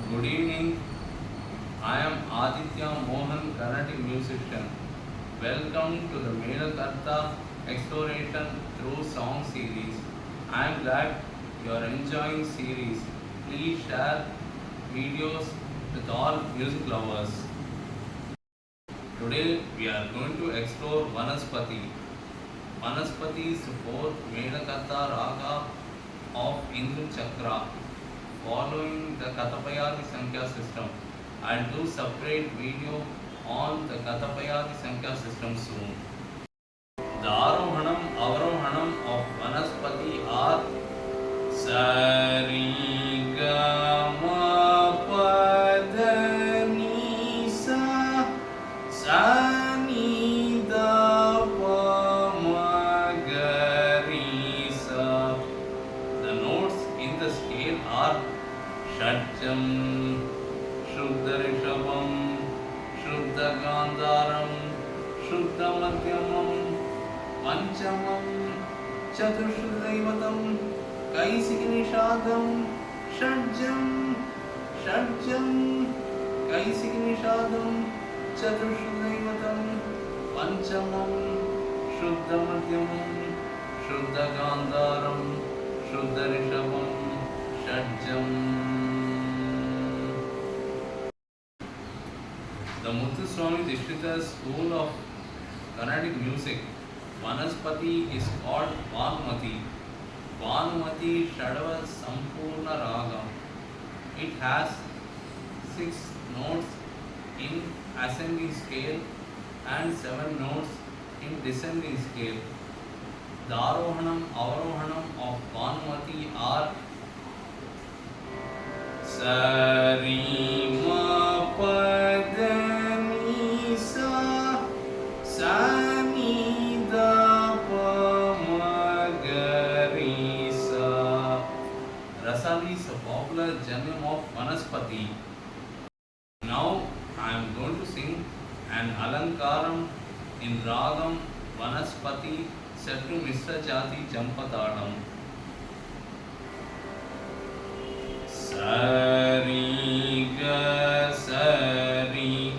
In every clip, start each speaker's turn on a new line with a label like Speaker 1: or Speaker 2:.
Speaker 1: Good evening. I am Aditya Mohan, Carnatic musician. Welcome to the Melakarta Exploration Through Song series. I am glad you are enjoying series. Please share videos with all music lovers. Today we are going to explore Vanaspati. Vanaspati is the fourth Melakarta Raga of Indra Chakra, following the Katapayadi Sankhya system. I'll do separate video on the Katapayadi Sankhya system soon. The Arohanam, Avarohanam of Vanaspati are Sari Gama Pada Nisa Sani Da Pa Ma Ga Ri Sa. The notes in the scale are Shadjam, Shuddha Rishabam, Shuddha Gandharam, Shuddha Madhyamam, Panchamam, Chaturshuddhaivatam, Kaisiki Nishadam, Shadjam, Kaisiki Nishadam, Chaturshuddhaivatam, Panchamam, Shuddha Madhyamam, Shuddha Gandharam, Shuddha Rishabam, Shadjam. The Muthuswami Dikshita School of Carnatic Music, Vanaspati is called Bhanumati. Bhanumati Shadava Sampurna Raga. It has 6 notes in ascending scale and 7 notes in descending scale. The Arohanam, Avarohanam of Bhanumati are Sari Ma Pada Nisa Sani Da Pa Ma Ga Ri Sa. Rasali is a popular janam of Vanaspati. Now I am going to sing an Alankaram in Ragam Vanaspati set to Mr. Jati Jampatadam. Sari ga sari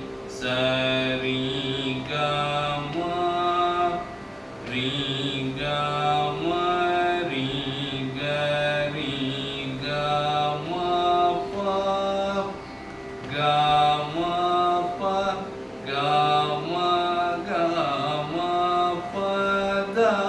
Speaker 1: ga ma ri ga ri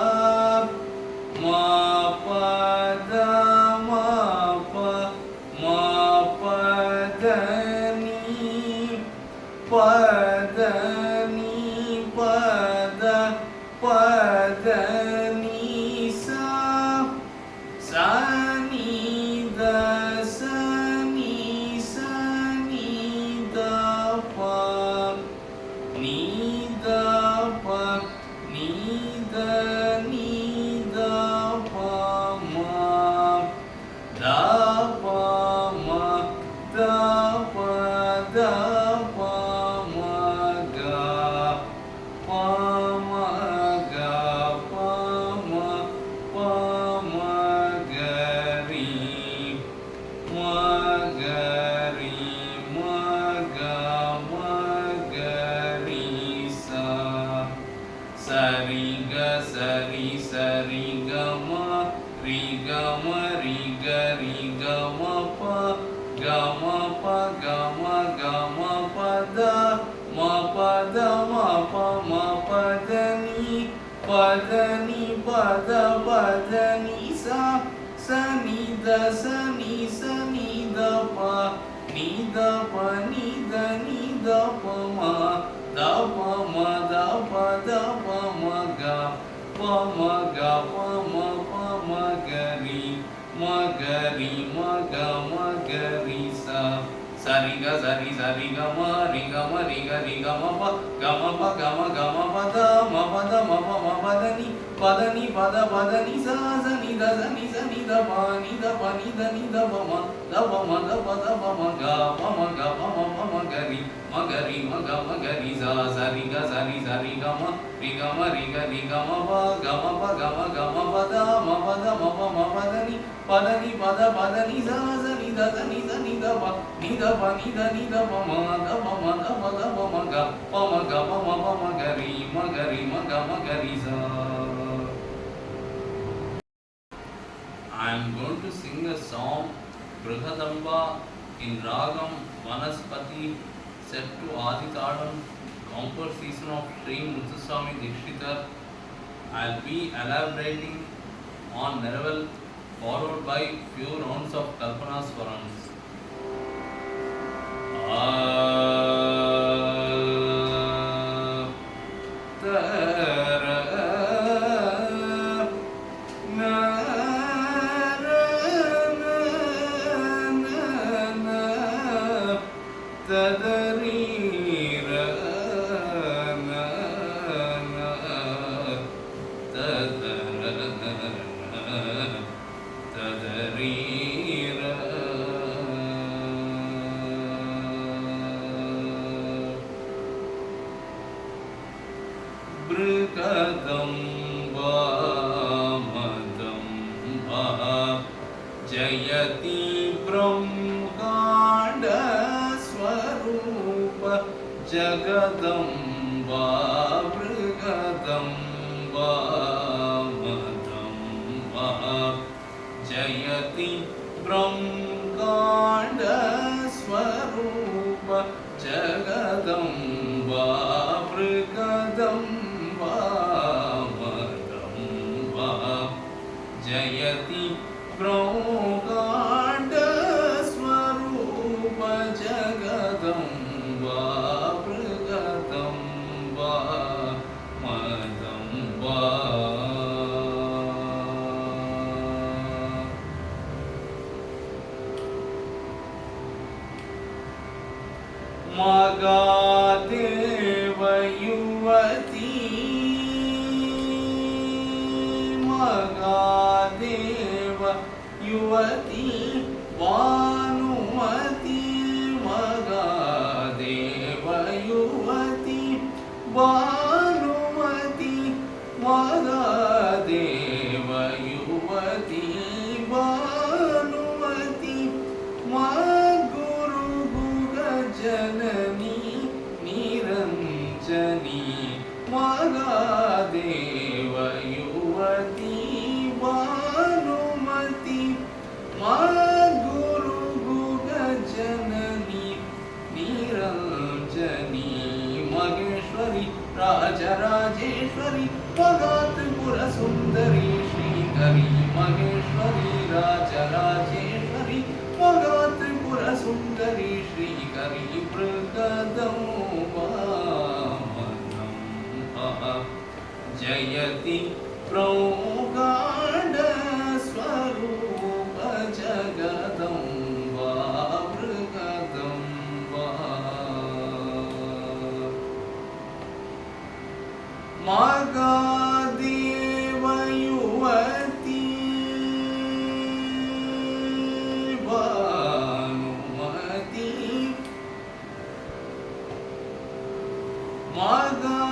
Speaker 1: ga ma pa ga ma pa da ma pa da ma pa ma padani padani sa sani da pa ni da pa pa ma da pa ma da pa ma ga pa ma ga ri ma ga ri sa. Sari ga ma ri ga ma pa ga ma pa da ma pa ma da ni padani sa ni da pa ni da pa ma da pa ma ga pa ma ga ri sa. Sari ga ma ri ga ma pa ga ma pa da ma pa da ni sa ni da pa ni da pa ma da pa ma ga pa ma ga ri sa. Sari ga ma ri ga ma pa ga ma pa da ma pa da ni sa ni da am going to sing a song Brihadamba in Ragam Vanaspati set to Aditalam, composition of Sri Muthuswami Dikshitar. I'll be elaborating on Neraval followed by few rounds of Kalpana Swarams. जयति ब्रह्मांड स्वरूप जगदम्बा मृगदम्बा मदम्बा जयति ब्रह्मांड स्वरूप जगदम्बा मृगदम्बा मदम्बा जयति ब्रह्मांड स्वरूप जगदम्बा मृगदम्बा मदम्बा मगादेव युवती मगादेव युवती भानुमती मगादेव युवती भानुमती मगादेव युवती भानुमती गुरु जननी निरंजनी मगादेव युवती भानुमती गुरु जननी निरंजनी मगेश्वरी राजराजेश्वरी मगात्पुर सुंदरी श्रीकरी मगेश्वरी राजराजेश्वरी मगात्पुर सुंदरी श्रीकरी मृगदम्बा मदम्बा जयति ब्रह्मांड स्वरूप जगदम्बा मृगदम्बा मगादेव युवती भानुमती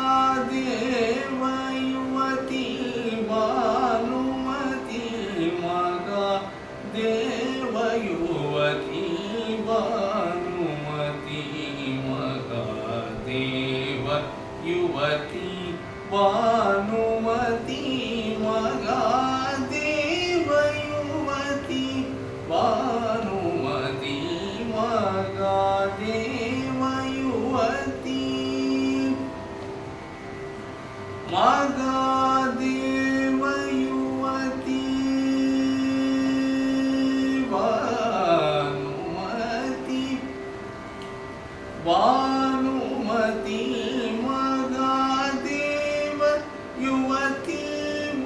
Speaker 1: मगादेव युवती भानुमती मगादेव युवती भानुमती मगादेव युवती भानुमती मगादेव युवती भानुमती मगादेव युवती मगादेव युवती भानुमती भानुमती मगादेव युवती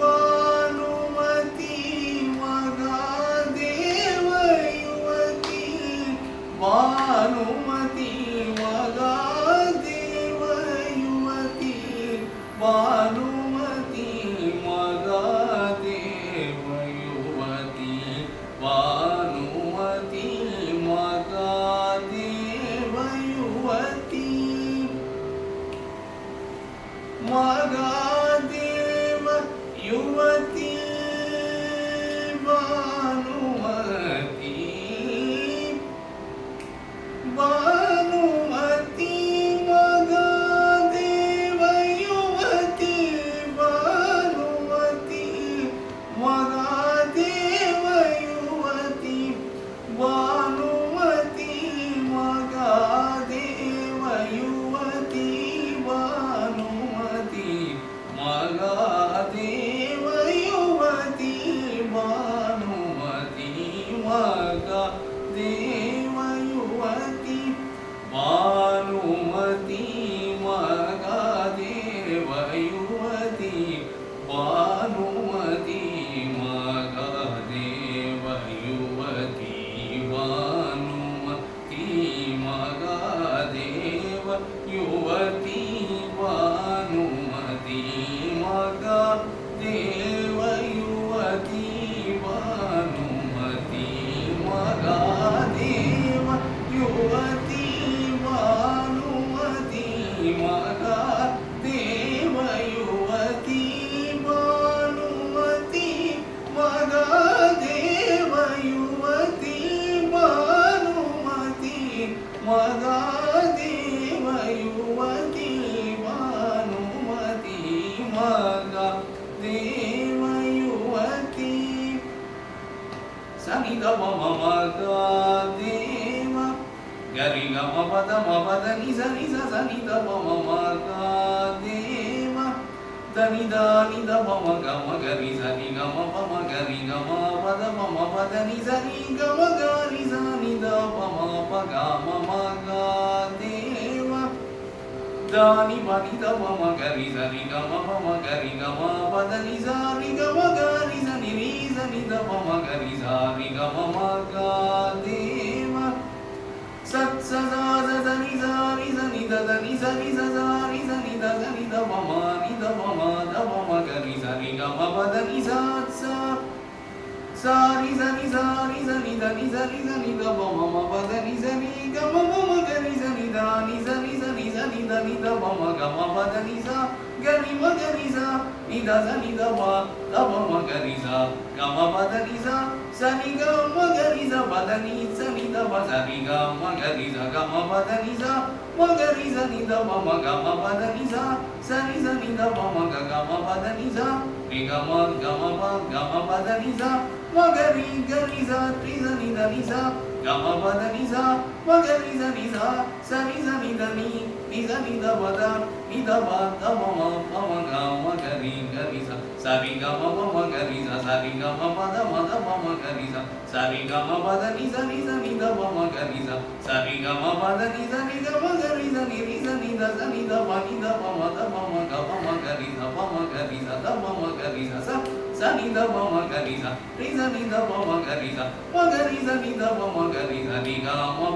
Speaker 1: भानुमती मगादेव युवती भानुमती मगादेव युवती भानुमती मगादेव युवती भानुमती मगादेव युवती मगादेव युवती Bhanumati Gari gama pada ni sa ni da pa ma ma ga deva dani da ni da pa ma ga ma gari sa ni ga ma pa ma gari ga ma pada ni sa ni ga ma gari sa ni da pa ma ga deva dani pa ni da pa ma gari sa ni ga ma pa ma gari ga ma pada ni sa ni ga ma gari sa ni da pa ma gari sa ni ga ma ga deva sat sa za za za ni da ni sa ni sa za ni da ni da pa ma da pa ma gari sa ni ga ma pada ni sa sa ni da ni da pa ma pada ni sa ni ga ma gari sa ni da ni da pa ma ga ma pada ni sa gari ma gari sa ni da pa ma gari sa ga ma pada ni sa ni ga ma gari sa pada ni sa ni da pa sa ni ga ma gari sa ga ma pada ni sa gari sa ni da pa ma ga ma pada ni sa ni da pa ma ga ma pada ni sa ni ga ma pada ni sa gari sa ni da ni sa ga ma pada ni sa gari sa ni da ni da pa da ni da pa ma ga ma gari sa ni ga ma gari sa ni ga ma pada pa ma gari sa ni ga ma pada ni da pa ma gari sa ni ga ma pada ni ga ma gari sa ni da pa ma ga pa ma gari sa da pa ma gari sa ni da pa ma gari sa ni da pa ma gari sa ni da pa ma gari sa ni ga ma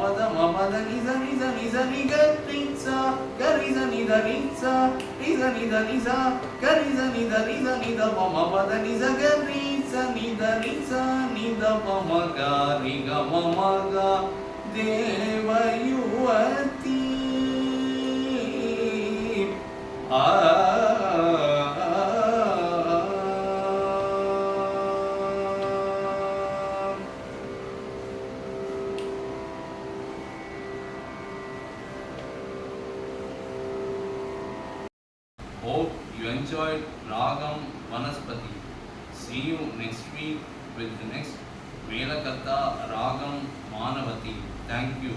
Speaker 1: pada ni gari sa gari sa ni da ni sa gari sa ni da pa ma pada ni sa gari sa ni da pa ma gari ga ma ga deva yuvati Hope you enjoyed Ragam Vanaspati. See you next week with the next Melakatta Ragam Manavati. Thank you.